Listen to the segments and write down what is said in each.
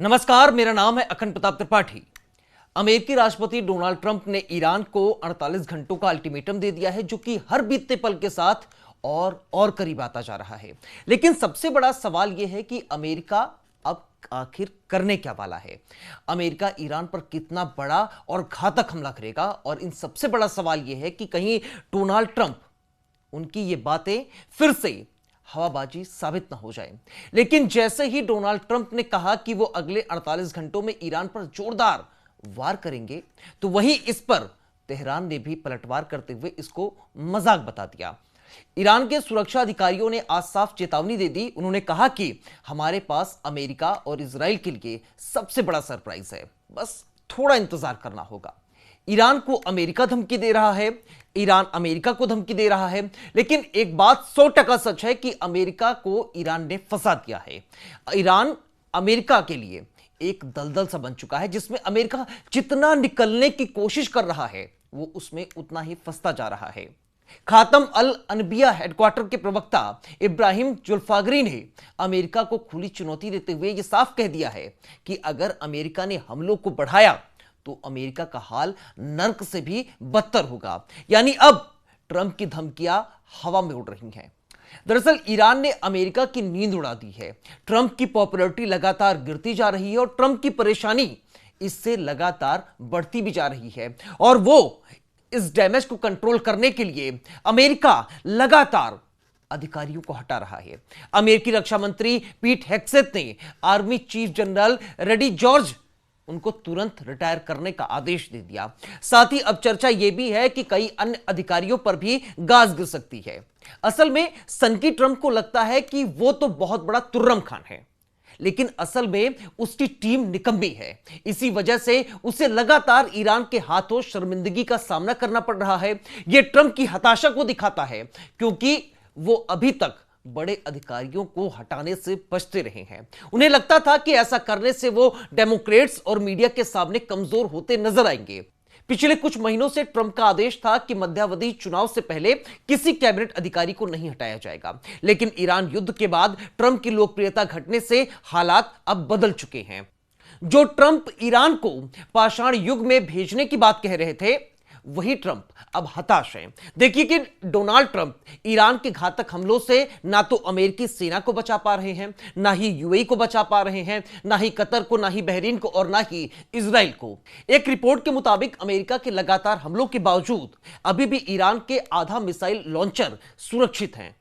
नमस्कार, मेरा नाम है अखंड प्रताप त्रिपाठी। अमेरिकी राष्ट्रपति डोनाल्ड ट्रंप ने ईरान को 48 घंटों का अल्टीमेटम दे दिया है, जो कि हर बीतते पल के साथ और करीब आता जा रहा है। लेकिन सबसे बड़ा सवाल यह है कि अमेरिका अब आखिर करने क्या वाला है। अमेरिका ईरान पर कितना बड़ा और घातक हमला करेगा, और इन सबसे बड़ा सवाल यह है कि कहीं डोनाल्ड ट्रंप उनकी ये बातें फिर से हवाबाजी साबित ना हो जाए। लेकिन जैसे ही डोनाल्ड ट्रंप ने कहा कि वो अगले 48 घंटों में ईरान पर जोरदार वार करेंगे, तो वहीं इस पर तेहरान ने भी पलटवार करते हुए इसको मजाक बता दिया। ईरान के सुरक्षा अधिकारियों ने आज साफ चेतावनी दे दी। उन्होंने कहा कि हमारे पास अमेरिका और इजराइल के लिए सबसे बड़ा सरप्राइज है, बस थोड़ा इंतजार करना होगा। ईरान को अमेरिका धमकी दे रहा है, ईरान अमेरिका को धमकी दे रहा है, लेकिन एक बात 100% सच है कि अमेरिका को ईरान ने फंसा दिया है। ईरान अमेरिका के लिए एक दलदल सा बन चुका है, जिसमें अमेरिका जितना निकलने की कोशिश कर रहा है, वो उसमें उतना ही फंसता जा रहा है। खातम अल अनबिया हेडक्वार्टर के प्रवक्ता इब्राहिम जुल्फागरी ने अमेरिका को खुली चुनौती देते हुए यह साफ कह दिया है कि अगर अमेरिका ने हमलों को बढ़ाया तो अमेरिका का हाल नर्क से भी बदतर होगा। यानी अब ट्रंप की धमकियां हवा में उड़ रही हैं। दरअसल ईरान ने अमेरिका की नींद उड़ा दी है। ट्रंप की पॉपुलैरिटी लगातार गिरती जा रही है और ट्रंप की परेशानी इससे लगातार बढ़ती भी जा रही है, और वो इस डैमेज को कंट्रोल करने के लिए अमेरिका लगातार अधिकारियों को हटा रहा है। अमेरिकी रक्षा मंत्री पीट हेग्सेथ ने army chief general ready George उनको तुरंत रिटायर करने का आदेश दे दिया। साथ ही अब चर्चा यह भी है कि कई अन्य अधिकारियों पर भी गाज गिर सकती है। असल में सनकी ट्रंप को लगता है कि वो तो बहुत बड़ा तुर्रम खान है, लेकिन असल में उसकी टीम निकम्मी है। इसी वजह से उसे लगातार ईरान के हाथों शर्मिंदगी का सामना करना पड़ रहा है। यह ट्रंप की हताशा को दिखाता है, क्योंकि वो अभी तक बड़े अधिकारियों को हटाने से बचते रहे हैं। उन्हें लगता था कि ऐसा करने से वो डेमोक्रेट्स और मीडिया के सामने कमजोर होते नजर आएंगे। पिछले कुछ महीनों से ट्रंप का आदेश था कि मध्यावधि चुनाव से पहले किसी कैबिनेट अधिकारी को नहीं हटाया जाएगा, लेकिन ईरान युद्ध के बाद ट्रंप की लोकप्रियता घटने से हालात अब बदल चुके हैं। जो ट्रंप ईरान को पाषाण युग में भेजने की बात कह रहे थे, वही ट्रंप अब हताश हैं। देखिए कि डोनाल्ड ट्रंप ईरान के घातक हमलों से ना तो अमेरिकी सेना को बचा पा रहे हैं, ना ही यूएई को बचा पा रहे हैं, ना ही कतर को, ना ही बहरीन को, और ना ही इजराइल को। एक रिपोर्ट के मुताबिक अमेरिका के लगातार हमलों के बावजूद अभी भी ईरान के आधा मिसाइल लॉन्चर सुरक्षित हैं।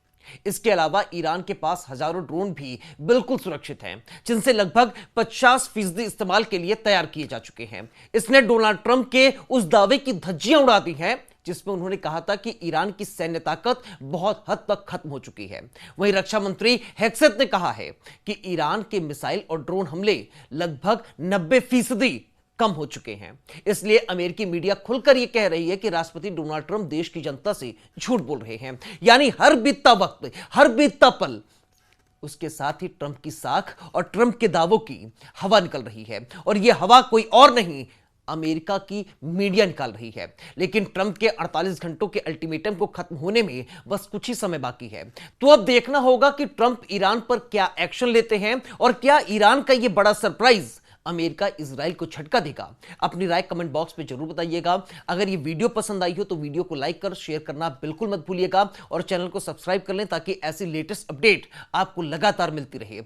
इसके अलावा ईरान के पास हजारों ड्रोन भी बिल्कुल सुरक्षित हैं, जिनसे लगभग 50% इस्तेमाल के लिए तैयार किए जा चुके हैं। इसने डोनाल्ड ट्रंप के उस दावे की धज्जियां उड़ा दी हैं जिसमें उन्होंने कहा था कि ईरान की सैन्य ताकत बहुत हद तक खत्म हो चुकी है। वहीं रक्षा मंत्री हेग्सेथ ने कहा है कि ईरान के मिसाइल और ड्रोन हमले लगभग 90% कम हो चुके हैं। इसलिए अमेरिकी मीडिया खुलकर यह कह रही है कि राष्ट्रपति डोनाल्ड ट्रंप देश की जनता से झूठ बोल रहे हैं। यानी हर बीतता वक्त, हर बीतता पल, उसके साथ ही ट्रंप की साख और ट्रंप के दावों की हवा निकल रही है, और यह हवा कोई और नहीं, अमेरिका की मीडिया निकाल रही है। लेकिन ट्रंप के 48 घंटों के अल्टीमेटम को खत्म होने में बस कुछ ही समय बाकी है। तो अब देखना होगा कि ट्रंप ईरान पर क्या एक्शन लेते हैं, और क्या ईरान का यह बड़ा सरप्राइज अमेरिका इजराइल को झटका देगा। अपनी राय कमेंट बॉक्स में जरूर बताइएगा। अगर ये वीडियो पसंद आई हो तो वीडियो को लाइक कर शेयर करना बिल्कुल मत भूलिएगा, और चैनल को सब्सक्राइब कर लें ताकि ऐसी लेटेस्ट अपडेट आपको लगातार मिलती रहे।